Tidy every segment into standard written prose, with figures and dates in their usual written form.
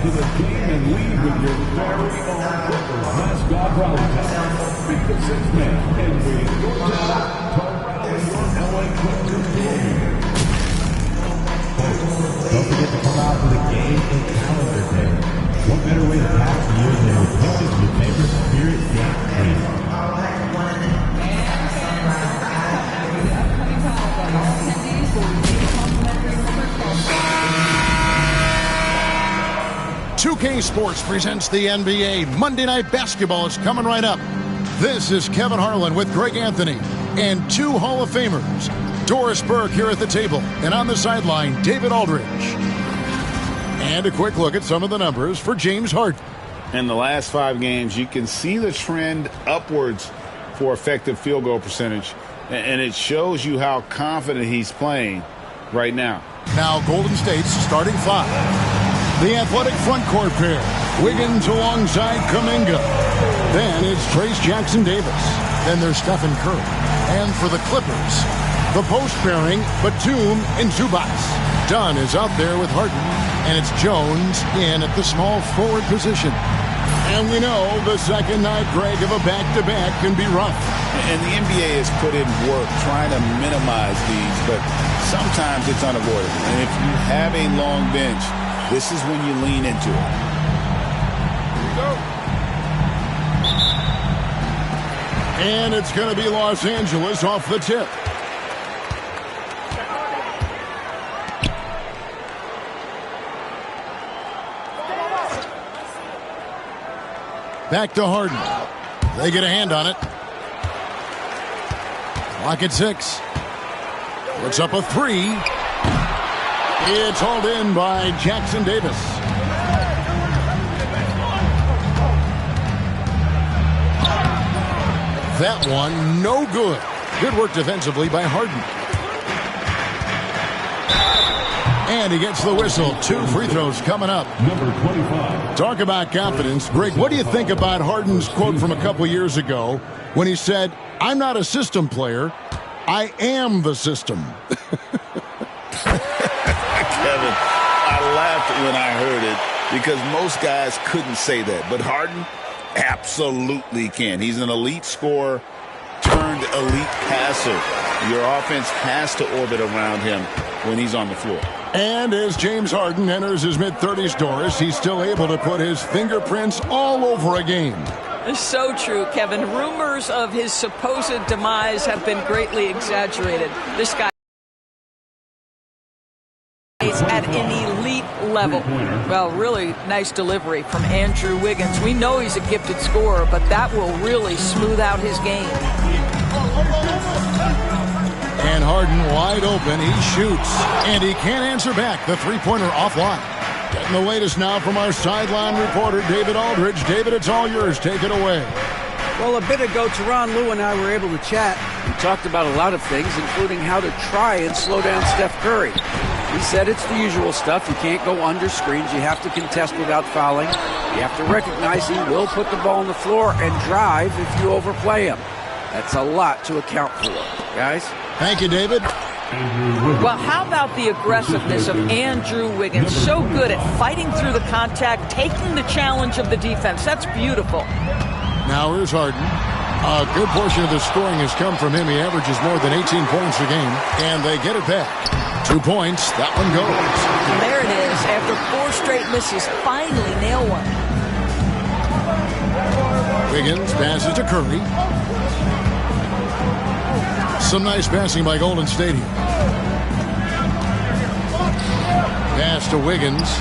into the game and lead with your very own Clippers mascot rally time. Be the sixth man and win your time to rally your LA Clippers glory. Don't forget to come out for the game and calendar day. What better way to pass the year than with tickets to your favorite Spirit game team? $2K Sports presents the NBA. Monday Night Basketball is coming right up. This is Kevin Harlan with Greg Anthony and two Hall of Famers. Doris Burke here at the table, and on the sideline, David Aldridge. And a quick look at some of the numbers for James Harden. In the last 5 games, you can see the trend upwards for effective field goal percentage, and it shows you how confident he's playing right now. Now Golden State's starting 5. The athletic front court pair, Wiggins alongside Kuminga. Then it's Trace Jackson-Davis. Then there's Stephen Curry. And for the Clippers, the post pairing, Batum and Zubac. Dunn is out there with Harden, and it's Jones in at the small forward position. And we know the second night, Greg, of a back-to-back can be rough. And the NBA has put in work trying to minimize these, but sometimes it's unavoidable. And if you have a long bench, this is when you lean into it. Here we go. And it's going to be Los Angeles off the tip. Back to Harden. They get a hand on it. Clock at 6. Puts up a 3. It's hauled in by Jackson-Davis. That one, no good. Good work defensively by Harden. And he gets the whistle. 2 free throws coming up. Number 25. Talk about confidence. Greg, what do you think about Harden's quote from a couple years ago when he said, "I'm not a system player, I am the system"? Kevin, I laughed when I heard it because most guys couldn't say that. But Harden absolutely can. He's an elite scorer turned elite passer. Your offense has to orbit around him when he's on the floor. And as James Harden enters his mid-30s, Doris, he's still able to put his fingerprints all over a game. So true, Kevin. Rumors of his supposed demise have been greatly exaggerated. This guy is at an elite level. Well, really nice delivery from Andrew Wiggins. We know he's a gifted scorer, but that will really smooth out his game. And Harden wide open. He shoots. And he can't answer back. The three-pointer offline. Getting the latest now from our sideline reporter, David Aldridge. David, it's all yours. Take it away. Well, a bit ago, Teron Lue and I were able to chat. We talked about a lot of things, including how to try and slow down Steph Curry. He said it's the usual stuff. You can't go under screens. You have to contest without fouling. You have to recognize he will put the ball on the floor and drive if you overplay him. That's a lot to account for, guys. Thank you, David. Well, how about the aggressiveness of Andrew Wiggins? So good at fighting through the contact, taking the challenge of the defense. That's beautiful. Now here's Harden. A good portion of the scoring has come from him. He averages more than 18 points a game. And they get it back. 2 points. That one goes. There it is. After 4 straight misses, finally nail one. Wiggins passes to Curry. Some nice passing by Golden State here. Pass to Wiggins.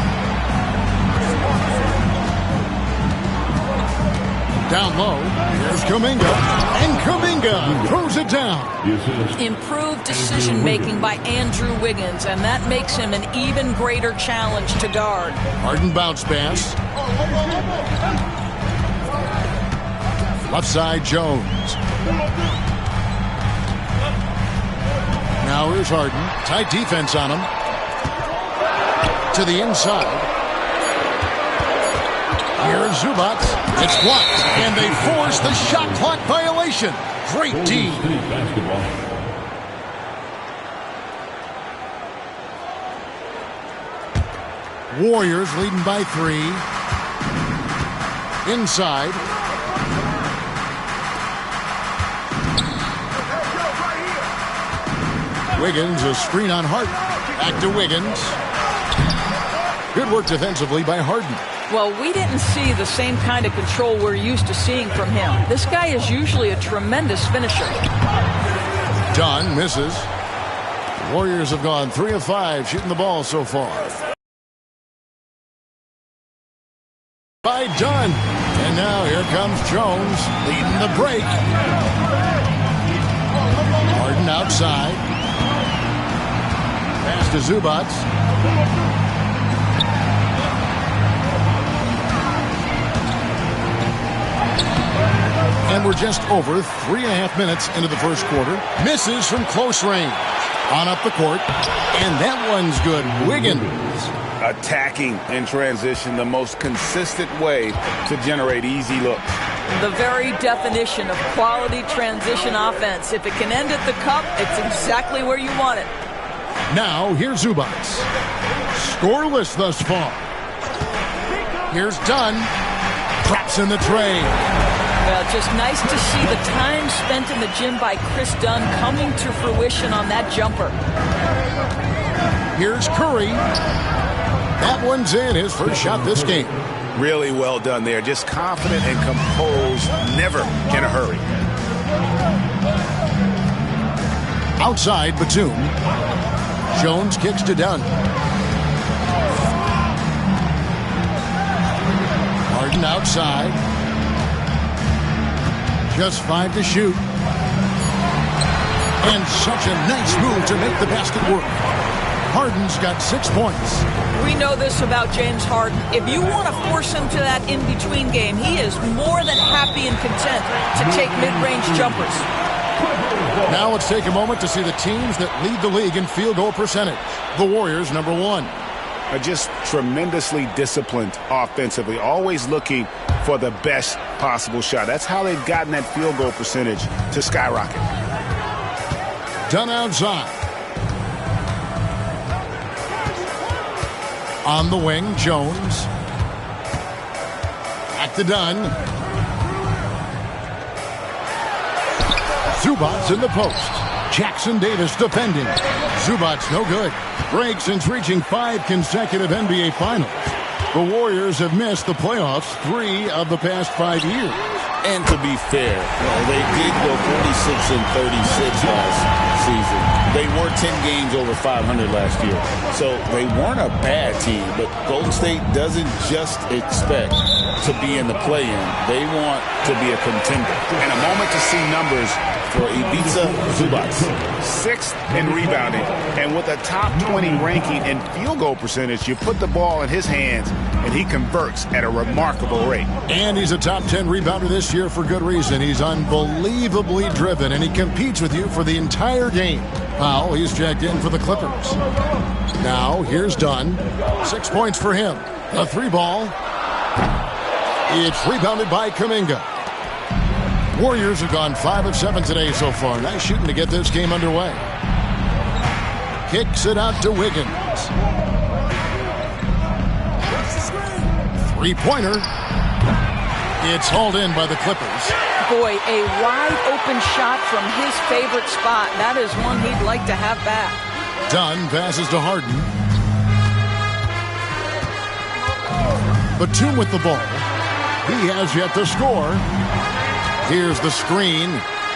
Down low. Here's Kuminga. And Kuminga throws it down. Improved decision-making by Andrew Wiggins, and that makes him an even greater challenge to guard. Harden bounce pass. Left side, Jones. Now here's Harden. Tight defense on him. To the inside. Here's Zubac. It's blocked. And they force the shot clock violation. Great D. Warriors leading by 3. Inside. Wiggins, a screen on Harden. Back to Wiggins. Good work defensively by Harden. Well, we didn't see the same kind of control we're used to seeing from him. This guy is usually a tremendous finisher. Dunn misses. The Warriors have gone 3 of 5 shooting the ball so far. By Dunn. And now here comes Jones leading the break. Harden outside. Pass to Zubac. And we're just over 3.5 minutes into the first quarter. Misses from close range. On up the court. And that one's good. Wiggins. Attacking in transition, the most consistent way to generate easy looks. The very definition of quality transition offense. If it can end at the cup, it's exactly where you want it. Now, here's Zubac. Scoreless thus far. Here's Dunn. Drops in the tray. Well, just nice to see the time spent in the gym by Chris Dunn coming to fruition on that jumper. Here's Curry. That one's in, his first shot this game. Really well done there. Just confident and composed, never in a hurry. Outside, Batum. Jones kicks to Dunn. Harden outside. Just 5 to shoot. And such a nice move to make the basket work. Harden's got 6 points. We know this about James Harden. If you want to force him to that in-between game, he is more than happy and content to take mid-range jumpers. Now let's take a moment to see the teams that lead the league in field goal percentage. The Warriors, number 1. Are just tremendously disciplined offensively, always looking for the best possible shot. That's how they've gotten that field goal percentage to skyrocket. Dunn outside. On the wing, Jones. Back to Dunn. Zubac in the post. Jackson Davis defending. Zubac no good. Break since reaching 5 consecutive NBA Finals. The Warriors have missed the playoffs 3 of the past 5 years. And to be fair, they did go 46 and 36 last season. They were 10 games over 500 last year. So they weren't a bad team, but Golden State doesn't just expect to be in the play-in. They want to be a contender. And a moment to see numbers for Ivica Zubac. 6th in rebounding. And with a top 20 ranking in field goal percentage, you put the ball in his hands, and he converts at a remarkable rate. And he's a top 10 rebounder this year for good reason. He's unbelievably driven, and he competes with you for the entire game. Powell, he's checked in for the Clippers. Now, here's Dunn. 6 points for him. A 3-ball. It's rebounded by Kuminga. Warriors have gone 5 of 7 today so far. Nice shooting to get this game underway. Kicks it out to Wiggins. 3-pointer. It's hauled in by the Clippers. Boy, a wide open shot from his favorite spot. That is one he'd like to have back. Dunn passes to Harden. Batum with the ball. He has yet to score. Here's the screen.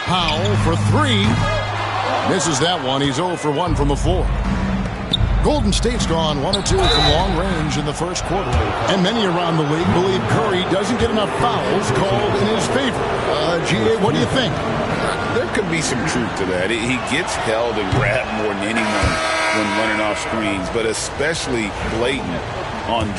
Powell for 3. Misses that one. He's 0 for 1 from the floor. Golden State's gone 1 or 2 from long range in the first quarter. And many around the league believe Curry doesn't get enough fouls called in his favor. G.A., what do you think? There could be some truth to that. He gets held and grabbed more than anyone when running off screens, but especially blatant on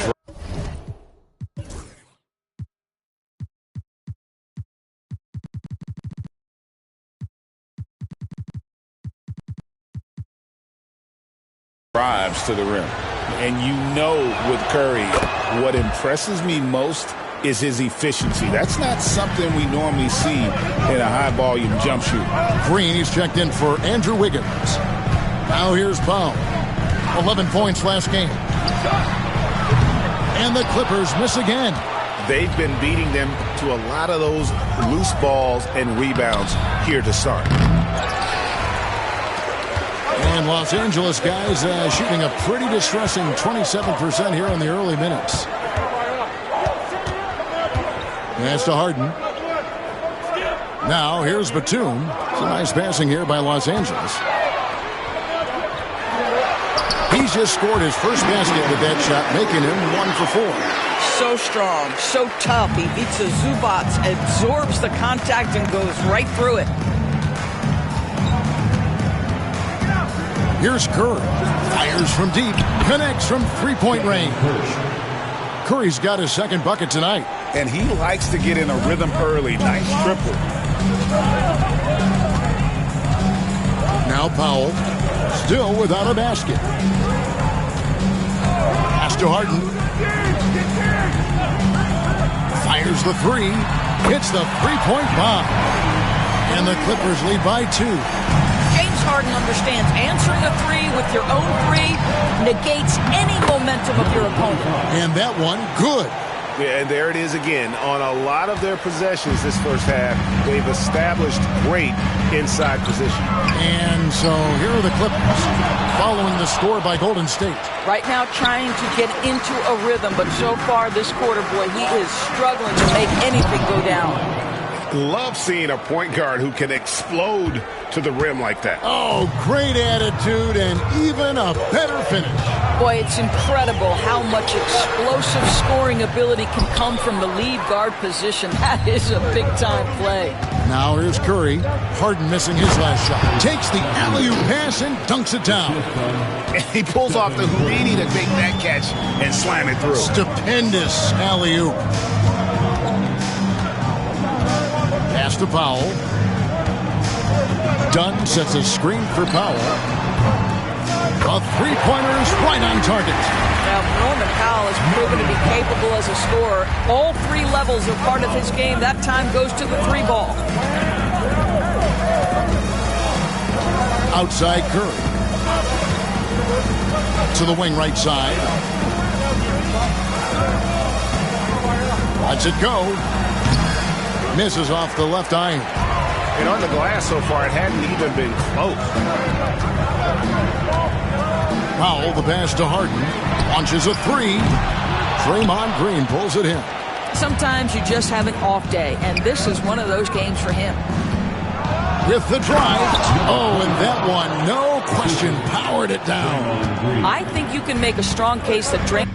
drives to the rim. And you know with Curry, what impresses me most is his efficiency. That's not something we normally see in a high-volume jump shoot. Green, he's checked in for Andrew Wiggins. Now here's Powell. 11 points last game. And the Clippers miss again. They've been beating them to a lot of those loose balls and rebounds here to start. And Los Angeles guys shooting a pretty distressing 27% here in the early minutes. Pass to Harden. Now here's Batum. Some nice passing here by Los Angeles. He's just scored his first basket with that shot, making him 1 for 4. So strong, so tough. He beats the Zubats, absorbs the contact, and goes right through it. Here's Curry. Fires from deep. Connects from three-point range. Curry's got his second bucket tonight. And he likes to get in a rhythm early. Nice triple. Now Powell. Still without a basket. Pass to Harden. Fires the three. Hits the three-point bomb. And the Clippers lead by 2. James Harden understands answering a three with your own three negates any momentum of your opponent. And that one, good. Yeah, and there it is again. On a lot of their possessions this first half, they've established great inside position. And so here are the Clippers following the score by Golden State. Right now trying to get into a rhythm, but so far this quarter, boy, he is struggling to make anything go down. Love seeing a point guard who can explode to the rim like that. Oh, great attitude and even a better finish. Boy, it's incredible how much explosive scoring ability can come from the lead guard position. That is a big-time play. Now here's Curry. Harden missing his last shot. Takes the alley-oop pass and dunks it down. He pulls off the Houdini to make that catch and slam it through. Stupendous alley-oop. Pass to Powell. Dunn sets a screen for Powell. The three-pointer is right on target. Now, Norman Powell has proven to be capable as a scorer. All 3 levels are part of his game. That time goes to the 3 ball. Outside Curry. To the wing right side. Lets it go. Misses off the left iron. And on the glass so far, it hadn't even been close. Powell, the pass to Harden. Launches a three. Draymond Green pulls it in. Sometimes you just have an off day, and this is one of those games for him. With the drive. Oh, and that one, no question, powered it down. I think you can make a strong case that Draymond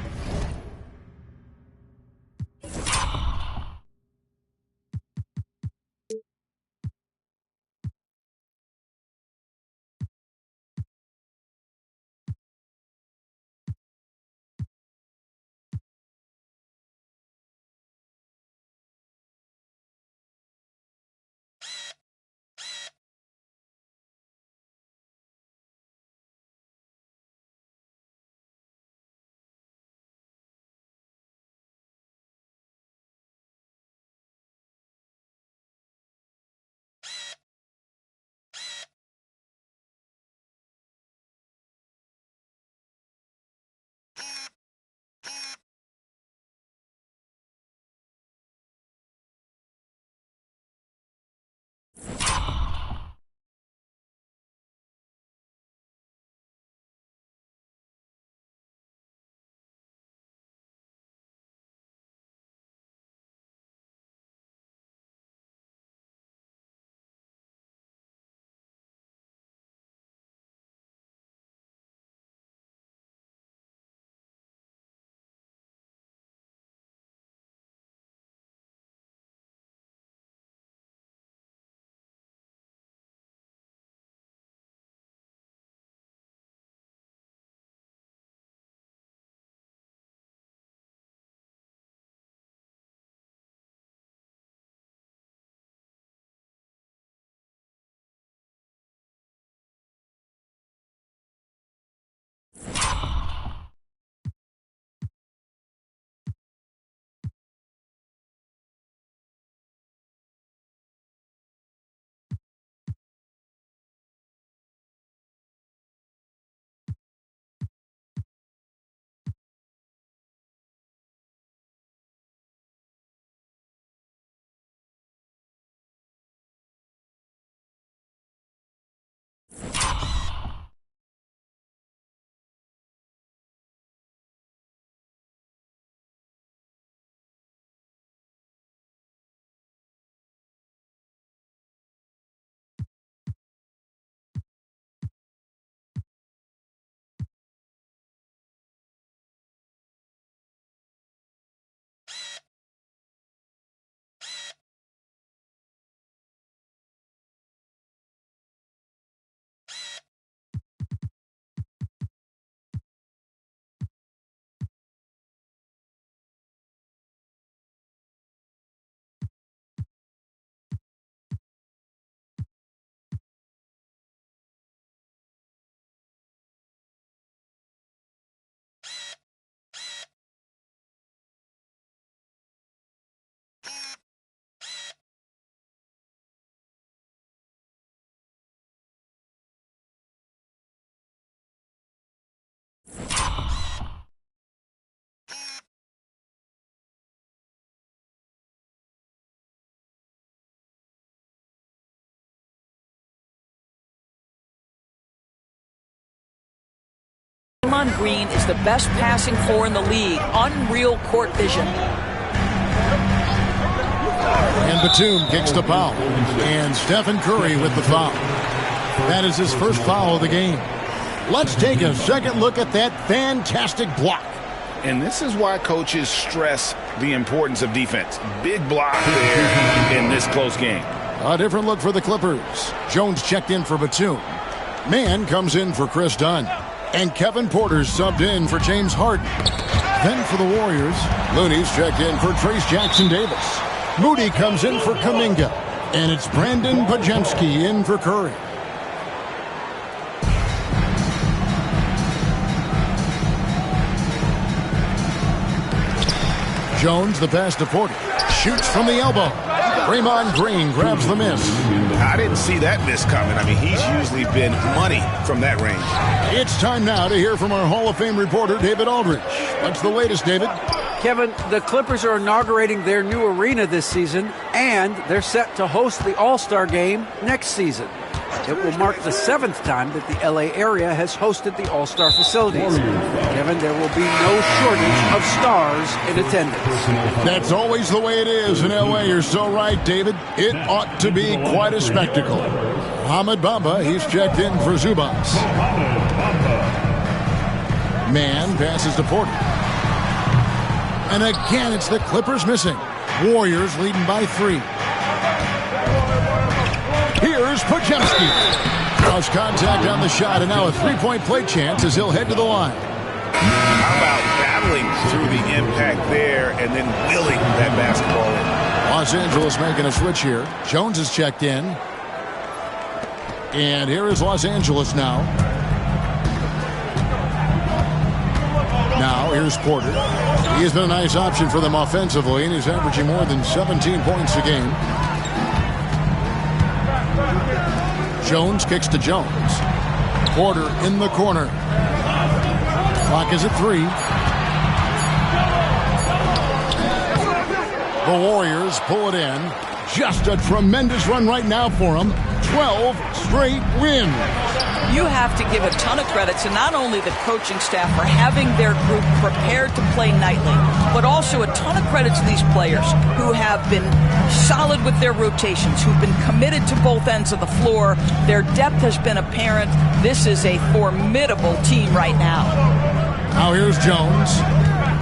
Draymond Green is the best passing four in the league. Unreal court vision. And Batum kicks the foul. And Stephen Curry with the foul. That is his first foul of the game. Let's take a second look at that fantastic block. And this is why coaches stress the importance of defense. Big block there in this close game. A different look for the Clippers. Jones checked in for Batum. Mann comes in for Chris Dunn. And Kevin Porter's subbed in for James Harden. Then for the Warriors, Looney's checked in for Trace Jackson-Davis. Moody comes in for Kuminga. And it's Brandon Pajemski in for Curry. Jones, the pass to Porter. Shoots from the elbow. Draymond Green grabs the miss. I didn't see that miss coming. I mean, he's usually been money from that range. It's time now to hear from our Hall of Fame reporter, David Aldridge. What's the latest, David? Kevin, the Clippers are inaugurating their new arena this season, and they're set to host the All-Star Game next season. It will mark the 7th time that the LA area has hosted the All-Star facilities. Kevin, there will be no shortage of stars in attendance. That's always the way it is in LA. You're so right, David. It ought to be quite a spectacle. Mohamed Bamba, he's checked in for Zubas. Mann passes to Porter. And again, it's the Clippers missing. Warriors leading by 3. Here's Pajemski. Cross contact on the shot, and now a three-point play chance as he'll head to the line. How about battling through the impact there and then willing that basketball in? Los Angeles making a switch here. Jones is checked in. And here is Los Angeles now. Now, here's Porter. He has been a nice option for them offensively, and he's averaging more than 17 points a game. Jones kicks to Jones. Porter in the corner. Clock is at 3. The Warriors pull it in. Just a tremendous run right now for them. 12 straight wins. You have to give a ton of credit to not only the coaching staff for having their group prepared to play nightly, but also a ton of credit to these players who have been solid with their rotations, who've been committed to both ends of the floor. Their depth has been apparent. This is a formidable team right now. Now here's Jones.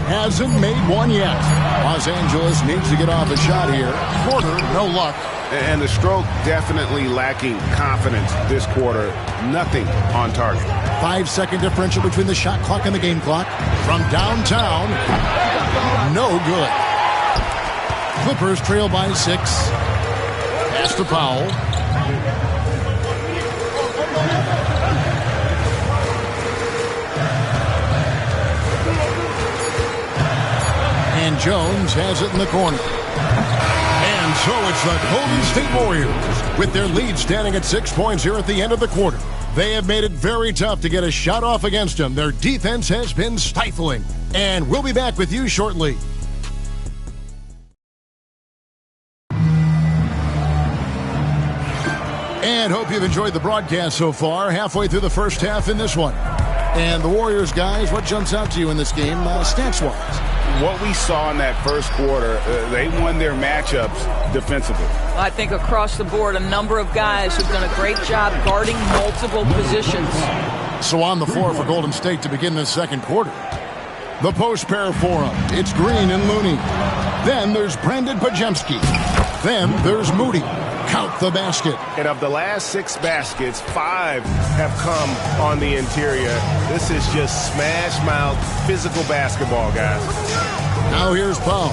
Hasn't made one yet. Los Angeles needs to get off a shot here. Porter, no luck. And the stroke definitely lacking confidence this quarter. Nothing on target. 5-second differential between the shot clock and the game clock. From downtown, no good. Clippers trail by 6. Pass to Powell. And Jones has it in the corner. And so it's the Golden State Warriors with their lead standing at 6 points here at the end of the quarter. They have made it very tough to get a shot off against them. Their defense has been stifling. And we'll be back with you shortly. And hope you've enjoyed the broadcast so far. Halfway through the first half in this one. And the Warriors, guys, what jumps out to you in this game stats-wise? What we saw in that first quarter, they won their matchups defensively. I think across the board, a number of guys who've done a great job guarding multiple positions. So on the floor for Golden State to begin this second quarter. The post pair for them. It's Green and Looney. Then there's Brandon Pajemski. Then there's Moody. Count the basket. And of the last 6 baskets, 5 have come on the interior. This is just smash mouth physical basketball, guys. Now here's Powell.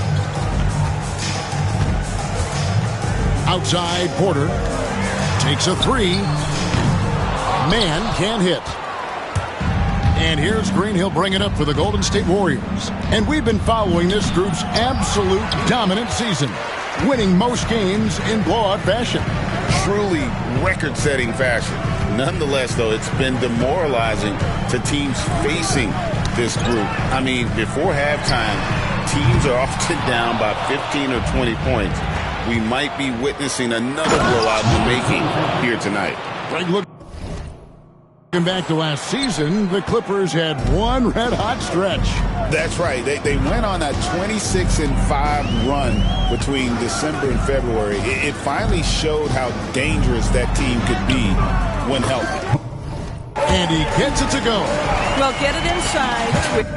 Outside, Porter takes a 3. Man can't hit. And here's Green. He'll bring it up for the Golden State Warriors. And we've been following this group's absolute dominant season, winning most games in blowout fashion. Truly record-setting fashion. Nonetheless, though, it's been demoralizing to teams facing this group. I mean, before halftime, teams are often down by 15 or 20 points. We might be witnessing another blowout in the making here tonight. Greg, look. Back to last season, the Clippers had one red-hot stretch. That's right. They went on a 26-5 run between December and February. It finally showed how dangerous that team could be when healthy. And he gets it to go. Well, get it inside with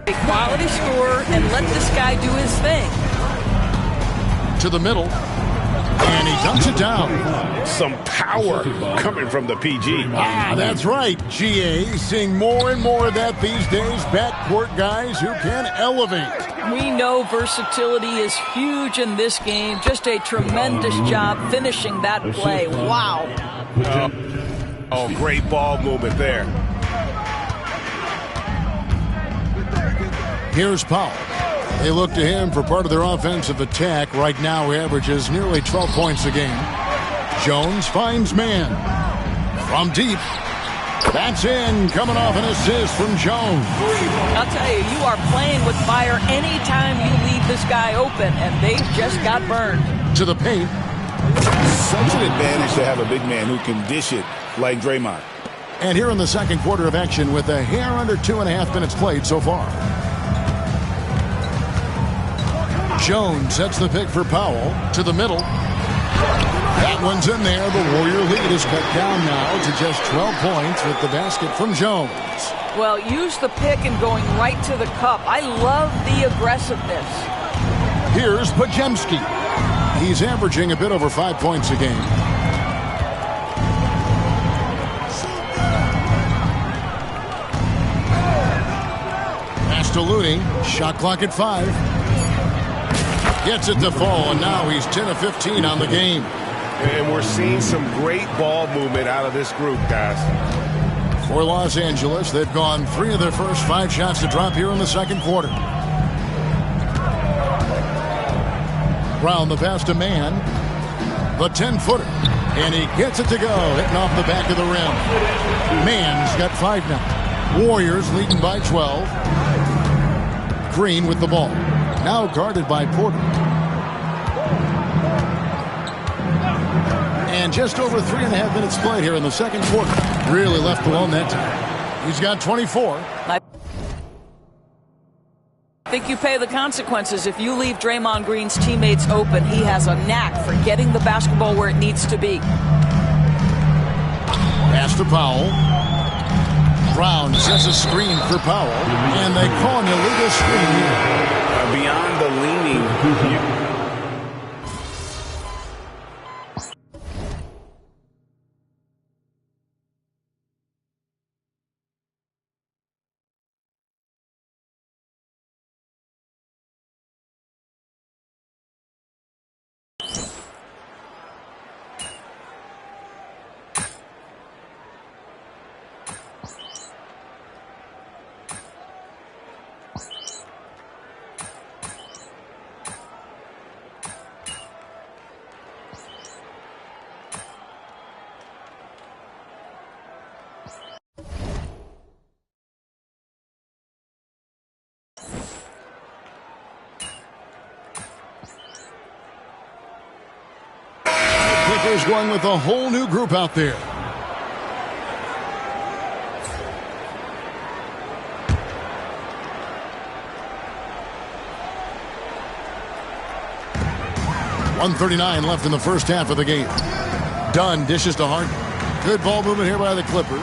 a quality score and let this guy do his thing. To the middle. And he dunks it down. Some power coming from the PG. That's right. GA seeing more and more of that these days. Backcourt guys who can elevate. We know versatility is huge in this game. Just a tremendous job finishing that play. Wow. Oh, great ball movement there. Here's Powell. They look to him for part of their offensive attack. Right now, he averages nearly 12 points a game. Jones finds man. From deep. That's in. Coming off an assist from Jones. I'll tell you, you are playing with fire anytime you leave this guy open, and they just got burned. To the paint. Such an advantage to have a big man who can dish it like Draymond. And here in the second quarter of action with a hair under 2.5 minutes played so far. Jones sets the pick for Powell to the middle. That one's in there. The Warrior lead is cut down now to just 12 points with the basket from Jones. Well, use the pick and going right to the cup. I love the aggressiveness. Here's Pajemski. He's averaging a bit over 5 points a game. Pass to Looney. Shot clock at 5. Gets it to fall, and now he's 10 of 15 on the game. And we're seeing some great ball movement out of this group, guys. For Los Angeles, they've gone 3 of their first 5 shots to drop here in the second quarter. Brown the pass to Mann. The 10-footer. And he gets it to go, hitting off the back of the rim. Mann's got 5 now. Warriors leading by 12. Green with the ball. Now guarded by Porter. And just over 3.5 minutes played here in the second quarter. Really left alone that time. He's got 24. I think you pay the consequences. If you leave Draymond Green's teammates open, he has a knack for getting the basketball where it needs to be. Pass to Powell. Brown sets a screen for Powell. And they call an illegal screen here. Beyond the leaning, Clippers going with a whole new group out there. .139 left in the first half of the game. Dunn dishes to Harden. Good ball movement here by the Clippers.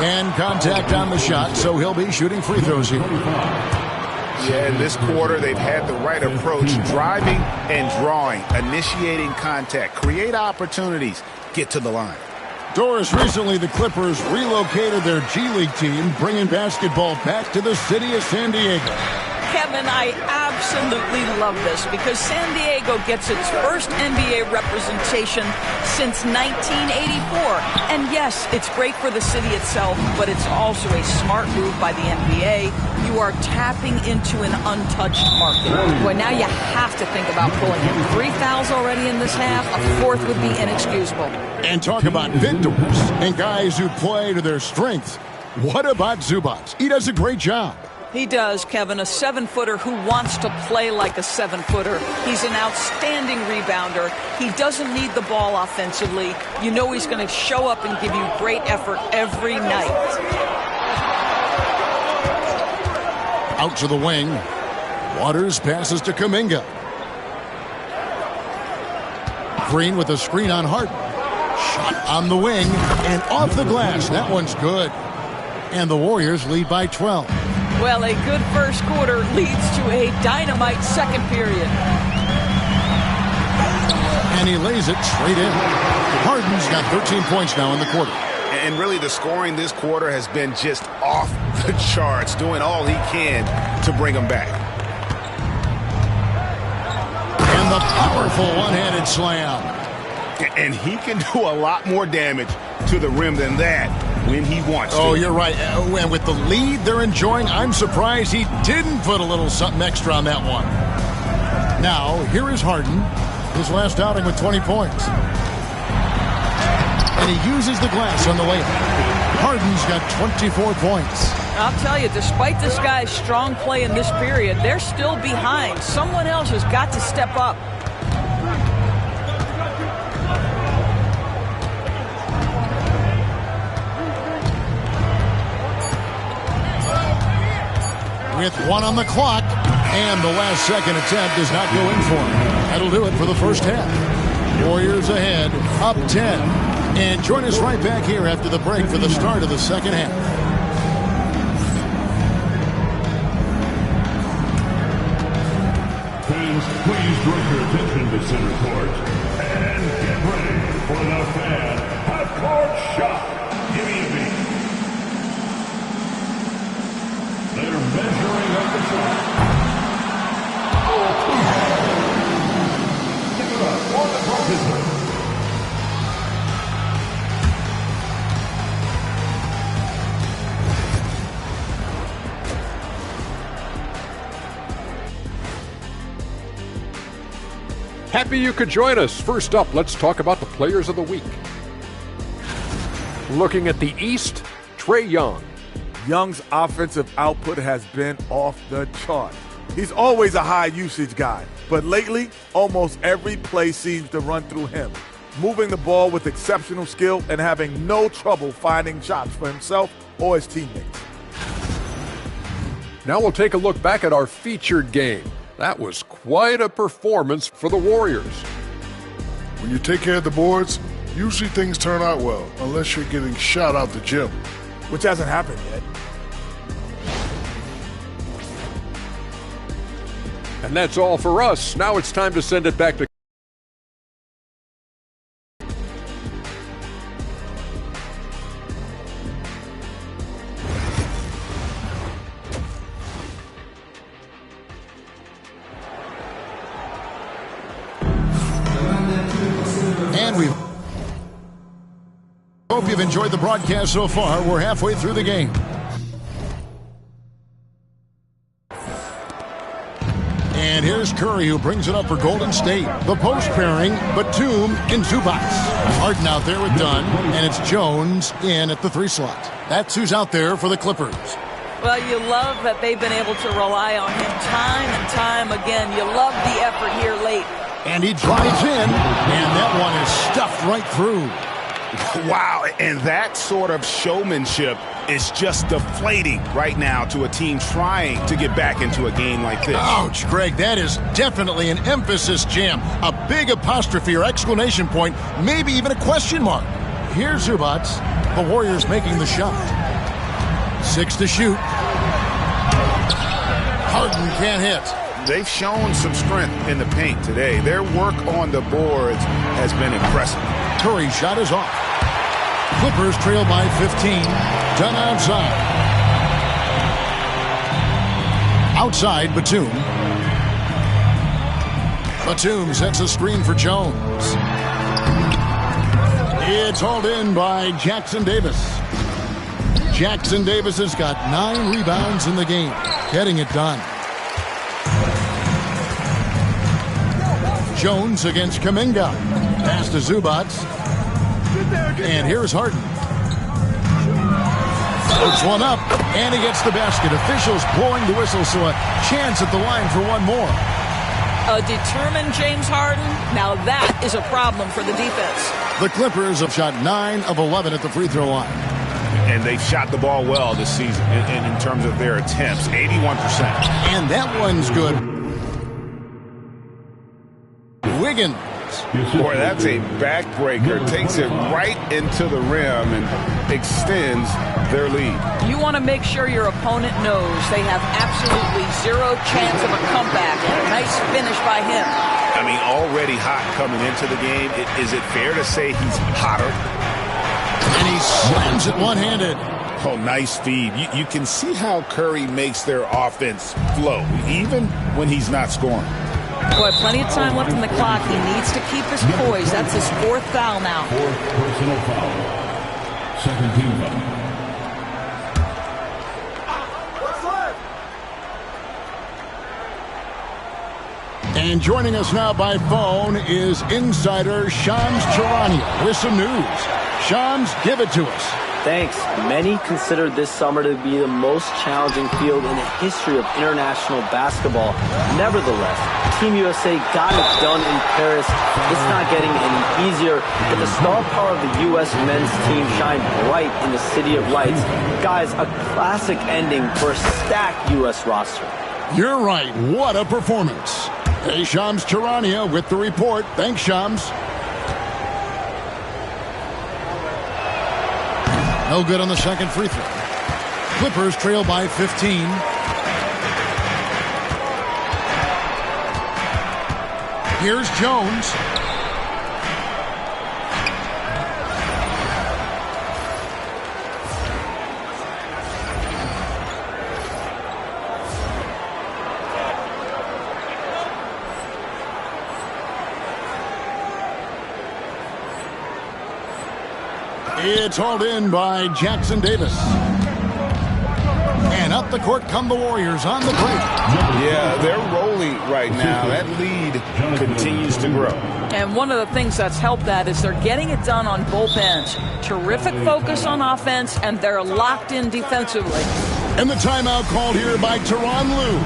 And contact on the shot, so he'll be shooting free throws here. Yeah, in this quarter, they've had the right approach, driving and drawing, initiating contact, create opportunities, get to the line. Doris, recently the Clippers relocated their G League team, bringing basketball back to the city of San Diego. Kevin, I absolutely love this because San Diego gets its first NBA representation since 1984. And yes, it's great for the city itself, but it's also a smart move by the NBA. You are tapping into an untouched market. Well, now you have to think about pulling in 3 fouls already in this half. A fourth would be inexcusable. And talk about victors and guys who play to their strengths. What about Zubac? He does a great job. He does, Kevin, a 7-footer who wants to play like a 7-footer. He's an outstanding rebounder. He doesn't need the ball offensively. You know he's going to show up and give you great effort every night. Out to the wing. Waters passes to Kuminga. Green with a screen on Harden. Shot on the wing and off the glass. That one's good. And the Warriors lead by 12. Well, a good first quarter leads to a dynamite second period. And he lays it straight in. Harden's got 13 points now in the quarter. And really the scoring this quarter has been just off the charts, doing all he can to bring them back. And the powerful one-handed slam. And he can do a lot more damage to the rim than that when he wants to. Oh, you're right. And with the lead they're enjoying, I'm surprised he didn't put a little something extra on that one. Now, here is Harden, his last outing with 20 points. And he uses the glass on the layup. Harden's got 24 points. I'll tell you, despite this guy's strong play in this period, they're still behind. Someone else has got to step up. With one on the clock, and the last second attempt does not go in for him. That'll do it for the first half. Warriors ahead, up 10. And join us right back here after the break for the start of the second half. Fans, please direct your attention to center court. And get ready for the fan half-court shot. Give me a beat. They're measuring up the shot. Give it up for the participant. Happy you could join us. First up, let's talk about the players of the week. Looking at the East, Trae Young. Young's offensive output has been off the chart. He's always a high usage guy, but lately, almost every play seems to run through him, moving the ball with exceptional skill and having no trouble finding shots for himself or his teammates. Now we'll take a look back at our featured game. That was quite a performance for the Warriors. When you take care of the boards, usually things turn out well, unless you're getting shot out the gym. Which hasn't happened yet. And that's all for us. Now it's time to send it back to And we hope you've enjoyed the broadcast so far. We're halfway through the game. And here's Curry, who brings it up for Golden State. The post pairing, Batum and Zubac. Harden out there with Dunn, and it's Jones in at the 3 slot. That's who's out there for the Clippers. Well, you love that they've been able to rely on him time and time again. You love the effort here late. And he drives in, and that one is stuffed right through. Wow, and that sort of showmanship is just deflating right now to a team trying to get back into a game like this. Ouch, Greg, that is definitely an emphasis jam. A big apostrophe or exclamation point, maybe even a question mark. Here's Zubac, the Warriors making the shot. 6 to shoot. Harden can't hit. They've shown some strength in the paint today. Their work on the boards has been impressive. Curry's shot is off. Clippers trail by 15. Done outside. Outside, Batum. Batum sets a screen for Jones. It's hauled in by Jackson Davis. Jackson Davis has got 9 rebounds in the game, getting it done. Jones against Kuminga. Pass to Zubac. And here's Harden. Puts one up, and he gets the basket. Officials blowing the whistle, so a chance at the line for one more. A determined James Harden? Now that is a problem for the defense. The Clippers have shot 9 of 11 at the free throw line. And they've shot the ball well this season in terms of their attempts, 81%. And that one's good. Wiggins. Boy, that's a backbreaker. Takes it right into the rim and extends their lead. You want to make sure your opponent knows they have absolutely zero chance of a comeback. Nice finish by him. I mean, already hot coming into the game. Is it fair to say he's hotter? And he slams it one-handed. Oh, nice feed. You can see how Curry makes their offense flow, even when he's not scoring. Boy, plenty of time left in the clock. He needs to keep his poise. That's his 4th foul now. 4th personal foul. 2nd team foul. And joining us now by phone is insider Shams Charania with some news. Shams, give it to us. Thanks. Many consider this summer to be the most challenging field in the history of international basketball. Nevertheless, Team USA got it done in Paris. It's not getting any easier, but the star power of the U.S. men's team shined bright in the City of Lights. Guys, a classic ending for a stacked U.S. roster. You're right. What a performance. Hey, Shams Charania with the report. Thanks, Shams. No good on the second free throw. Clippers trail by 15. Here's Jones. It's hauled in by Jackson Davis. And up the court come the Warriors on the break. Yeah, they're rolling right now. That lead continues to grow. And one of the things that's helped that is they're getting it done on both ends. Terrific focus on offense, and they're locked in defensively. And the timeout called here by Tyronn Lue.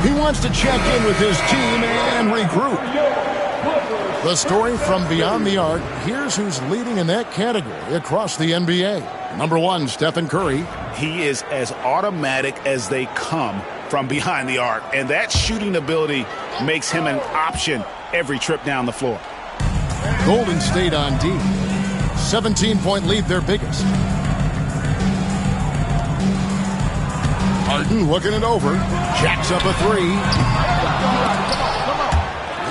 He wants to check in with his team and regroup. The story from beyond the arc. Here's who's leading in that category across the NBA. Number 1, Stephen Curry. He is as automatic as they come from behind the arc, and that shooting ability makes him an option every trip down the floor. Golden State on D. 17-point lead, their biggest. Harden looking it over. Jacks up a 3.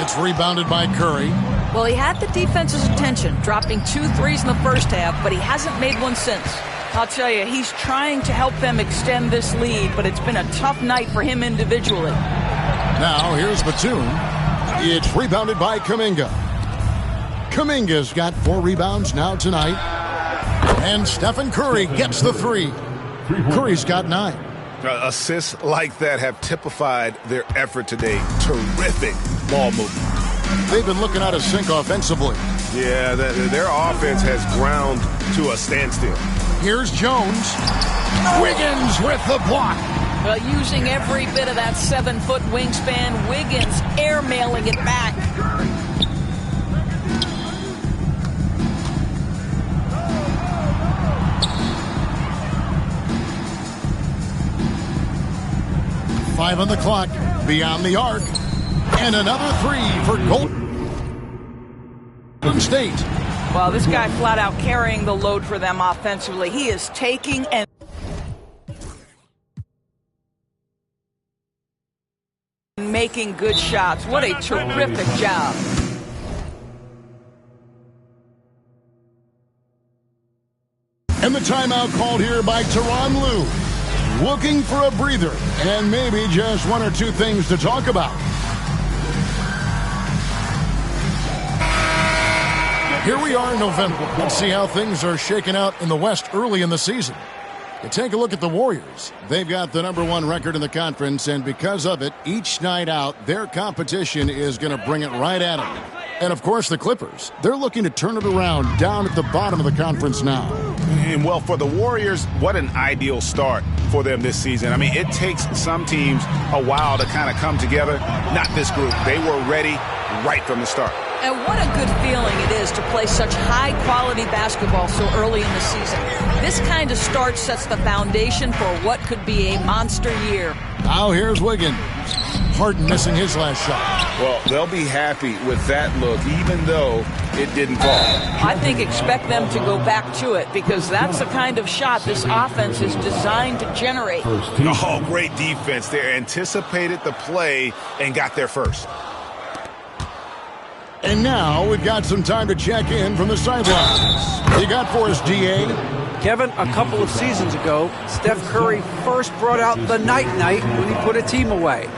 It's rebounded by Curry. Well, he had the defense's attention, dropping 2 threes in the first half, but he hasn't made one since. I'll tell you, he's trying to help them extend this lead, but it's been a tough night for him individually. Now, here's Batum. It's rebounded by Kuminga. Kuminga's got 4 rebounds now tonight. And Stephen Curry gets the 3. Curry's got 9. Assists like that have typified their effort today. Terrific ball movement. They've been looking out of sync offensively. Yeah, their offense has ground to a standstill. Here's Jones. Wiggins with the block. Well, using every bit of that 7-foot wingspan, Wiggins airmailing it back. Five on the clock, beyond the arc, and another 3 for Golden State. Well, this guy flat out carrying the load for them offensively. He is taking and making good shots. What a terrific job. And the timeout called here by Tyronn Lue. Looking for a breather and maybe just 1 or 2 things to talk about. Here we are in November. Let's see how things are shaking out in the West early in the season. You take a look at the Warriors. They've got the number 1 record in the conference, and because of it, each night out, their competition is going to bring it right at them. And, of course, the Clippers. They're looking to turn it around down at the bottom of the conference now. And, well, for the Warriors, what an ideal start for them this season. I mean, it takes some teams a while to kind of come together. Not this group. They were ready right from the start. And what a good feeling it is to play such high-quality basketball so early in the season. This kind of start sets the foundation for what could be a monster year. Now here's Wiggins. Harden missing his last shot. Well, they'll be happy with that look, even though it didn't fall. I think expect them to go back to it because that's the kind of shot this offense is designed to generate. Oh, great defense there. Anticipated the play and got there first. And now we've got some time to check in from the sidelines. You got for us, DA? Kevin, a couple of seasons ago, Steph Curry first brought out the night-night when he put a team away.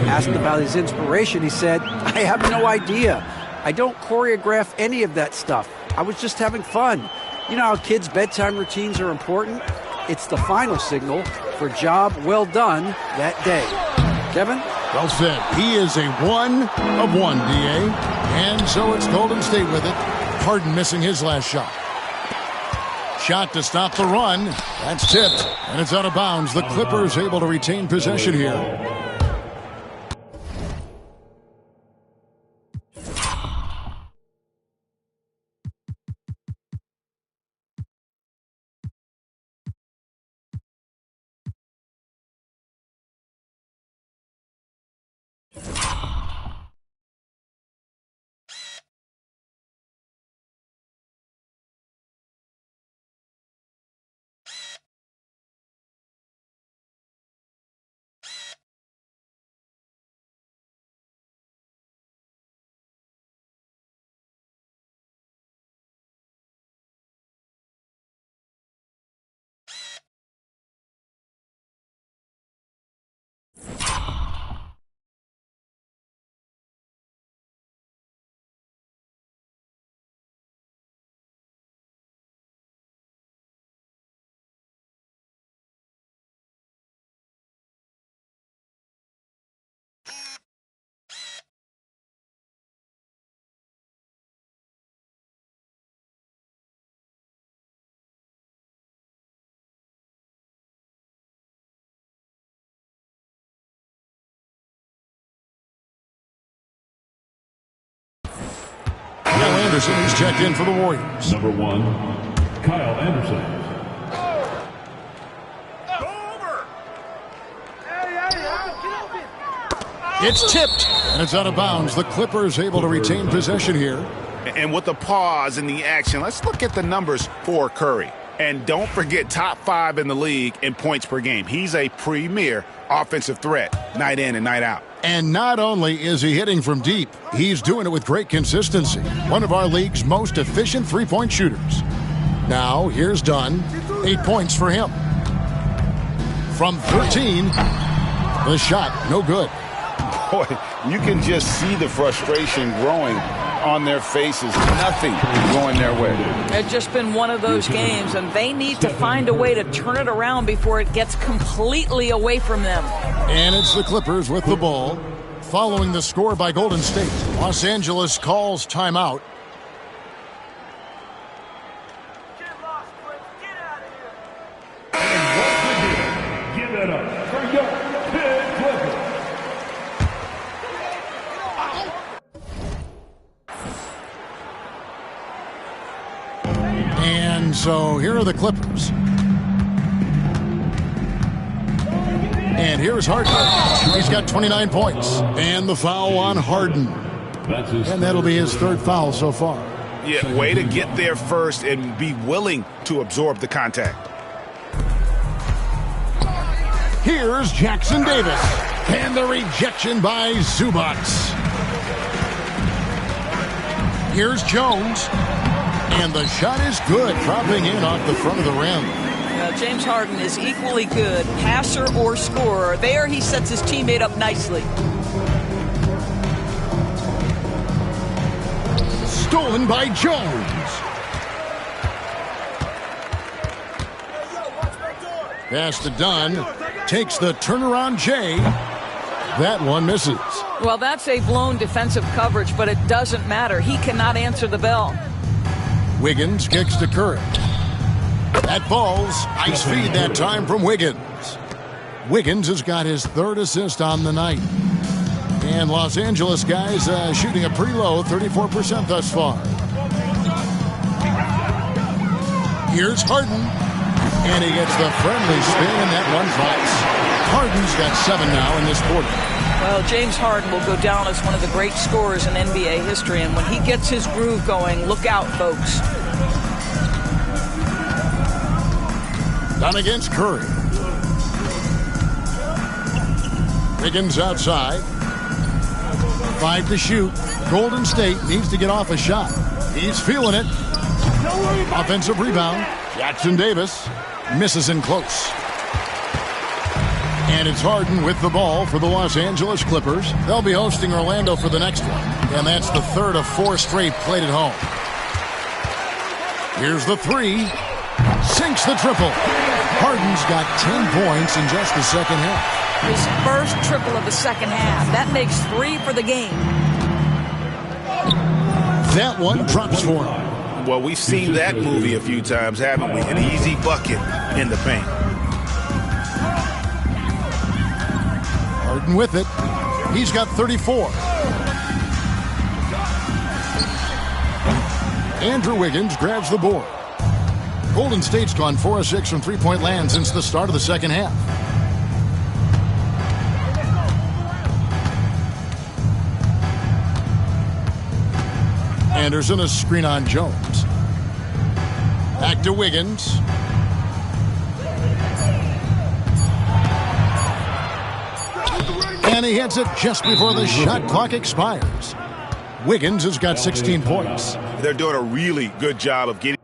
Asked about his inspiration, he said, I have no idea. I don't choreograph any of that stuff. I was just having fun. You know how kids' bedtime routines are important? It's the final signal for job well done that day. Kevin? Well said. He is a 1 of 1, DA. And so it's Golden State with it. Harden missing his last shot. Shot to stop the run. That's tipped, and it's out of bounds. The Clippers able to retain possession here. Kyle Anderson is checked in for the Warriors. Number 1, Kyle Anderson. It's tipped, and it's out of bounds. The Clippers able to retain possession here. And with the pause in the action, let's look at the numbers for Curry. And don't forget, top 5 in the league in points per game. He's a premier offensive threat, night in and night out. And not only is he hitting from deep, he's doing it with great consistency. One of our league's most efficient three-point shooters. Now, here's Dunn. 8 points for him. From 13, the shot, no good. Boy, you can just see the frustration growing on their faces. Nothing going their way. It's just been one of those games, and they need to find a way to turn it around before it gets completely away from them. And it's the Clippers with the ball. Following the score by Golden State, Los Angeles calls timeout. And once again, give it up for your Big Clippers. And so here are the Clippers. And here's Harden. He's got 29 points. And the foul on Harden. And that'll be his third foul so far. Yeah, way to get there first and be willing to absorb the contact. Here's Jackson Davis. And the rejection by Zubac. Here's Jones. And the shot is good, dropping in off the front of the rim. James Harden is equally good, passer or scorer. There he sets his teammate up nicely. Stolen by Jones. Pass to Dunn. Takes the turnaround J. That one misses. Well, that's a blown defensive coverage, but it doesn't matter. He cannot answer the bell. Wiggins kicks to Curry. That falls. Nice feed that time from Wiggins. Wiggins has got his 3rd assist on the night. And Los Angeles guys shooting a pretty low 34% thus far. Here's Harden. And he gets the friendly spin, and that one drops. Harden's got 7 now in this quarter. Well, James Harden will go down as one of the great scorers in NBA history, and when he gets his groove going, look out, folks. Done against Curry. Wiggins outside. 5 to shoot. Golden State needs to get off a shot. He's feeling it. Offensive rebound. Jackson Davis misses in close. And it's Harden with the ball for the Los Angeles Clippers. They'll be hosting Orlando for the next one. And that's the 3rd of 4 straight played at home. Here's the 3. Sinks the triple. Harden's got 10 points in just the second half. His first triple of the second half. That makes 3 for the game. That one drops for him. Well, we've seen that movie a few times, haven't we? An easy bucket in the paint. Harden with it. He's got 34. Andrew Wiggins grabs the board. Golden State's gone 4 of 6 from three-point land since the start of the second half. Anderson, a screen on Jones. Back to Wiggins. And he hits it just before the shot clock expires. Wiggins has got 16 points. They're doing a really good job of getting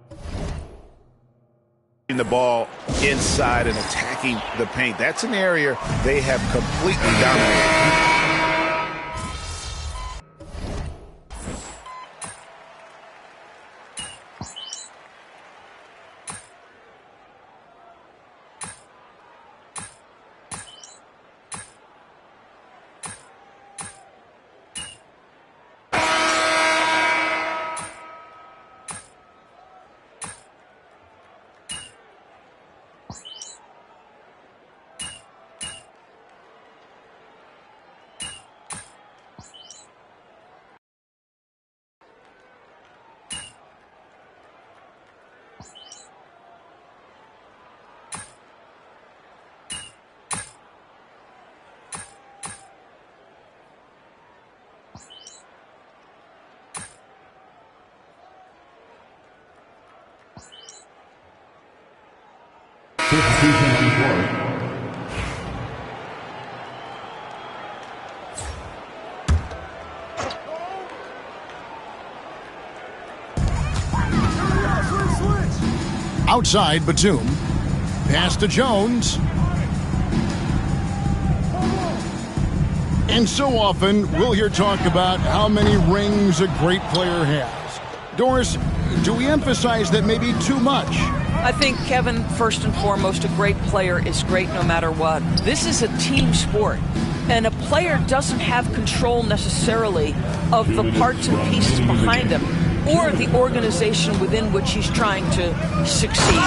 the ball inside and attacking the paint. That's an area they have completely dominated. Outside, Batum. Pass to Jones. And so often, we'll hear talk about how many rings a great player has. Doris, do we emphasize that maybe too much? I think, Kevin, first and foremost, a great player is great no matter what. This is a team sport, and a player doesn't have control necessarily of the parts and pieces behind him or the organization within which he's trying to succeed.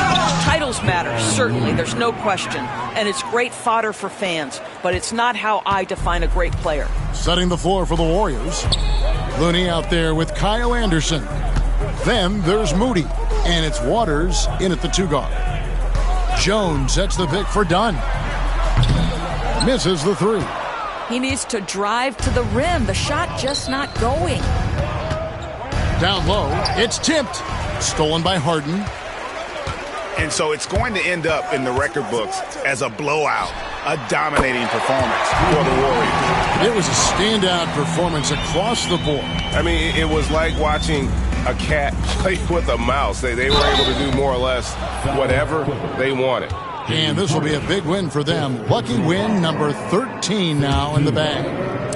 Titles matter, certainly, there's no question, and it's great fodder for fans, but it's not how I define a great player. Setting the floor for the Warriors. Looney out there with Kyle Anderson. Then there's Moody, and it's Waters in at the 2 guard. Jones sets the pick for Dunn. Misses the 3. He needs to drive to the rim. The shot just not going. Down low, it's tipped. Stolen by Harden. And so it's going to end up in the record books as a blowout, a dominating performance for the Warriors. It was a standout performance across the board. I mean, it was like watching a cat play with a mouse. They were able to do more or less whatever they wanted. And this will be a big win for them. Lucky win number 13 now in the bag.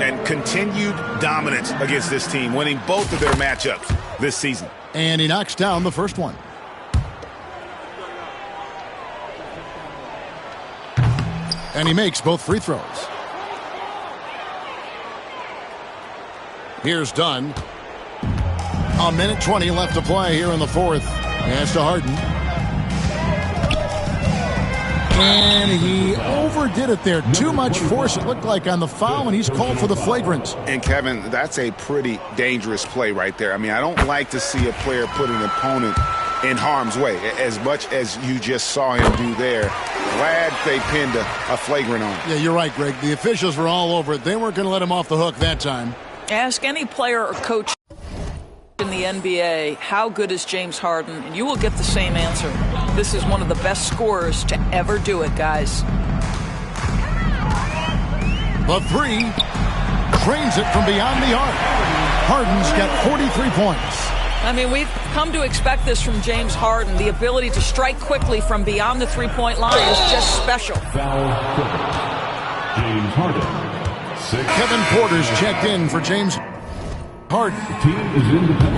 And continued dominance against this team, winning both of their matchups this season. And he knocks down the first one. And he makes both free throws. Here's Dunn. A minute 20 left to play here in the fourth. Pass to Harden. And he overdid it there. Too much force, it looked like, on the foul, and he's called for the flagrant. And, Kevin, that's a pretty dangerous play right there. I mean, I don't like to see a player put an opponent in harm's way, as much as you just saw him do there. Glad they pinned a flagrant on him. Yeah, you're right, Greg. The officials were all over it. They weren't going to let him off the hook that time. Ask any player or coach in the NBA, how good is James Harden? And you will get the same answer. This is one of the best scorers to ever do it, guys. The three trains it from beyond the arc. Harden's got 43 points. I mean, we've come to expect this from James Harden. The ability to strike quickly from beyond the three-point line is just special. Foul, James Harden. Kevin Porter's checked in for James Harden.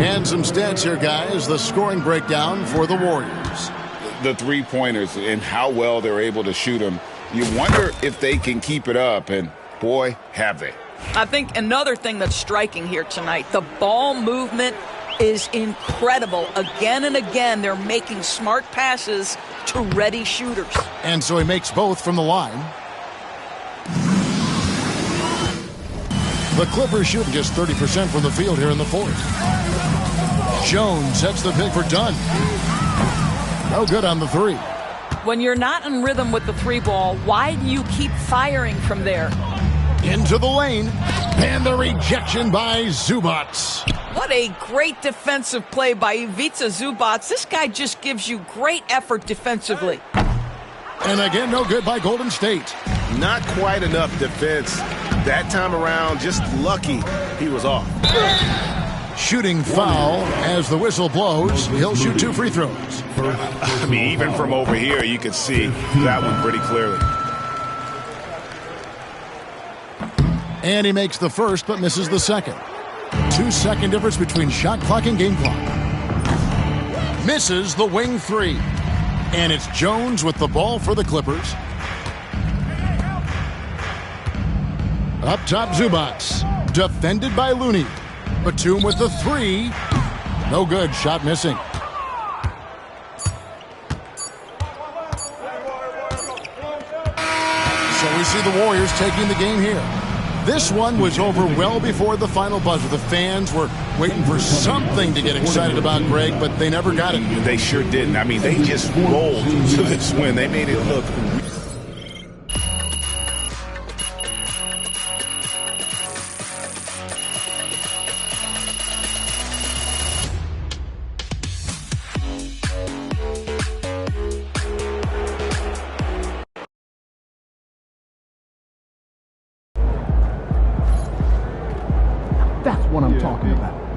And some stats here, guys. The scoring breakdown for the Warriors. The three-pointers and how well they're able to shoot them. You wonder if they can keep it up, and boy, have they. I think another thing that's striking here tonight, the ball movement is incredible. Again and again, they're making smart passes to ready shooters. And so he makes both from the line. The Clippers shooting just 30% from the field here in the fourth. Jones sets the pick for Dunn. No good on the three. When you're not in rhythm with the three ball, why do you keep firing from there? Into the lane. And the rejection by Zubac. What a great defensive play by Ivica Zubac. This guy just gives you great effort defensively. And again, no good by Golden State. Not quite enough defense. That time around, just lucky he was off. Shooting foul as the whistle blows. He'll shoot 2 free throws. I mean, even from over here, you could see that one pretty clearly. And he makes the first, but misses the second. 2-second difference between shot clock and game clock. Misses the wing three. And it's Jones with the ball for the Clippers. Up top, Zubac. Defended by Looney. Batum with the three. No good. Shot missing. So we see the Warriors taking the game here. This one was over well before the final buzzer. The fans were waiting for something to get excited about, Greg, but they never got it. They sure didn't. I mean, they just rolled to this win. They made it look. That's what I'm talking about.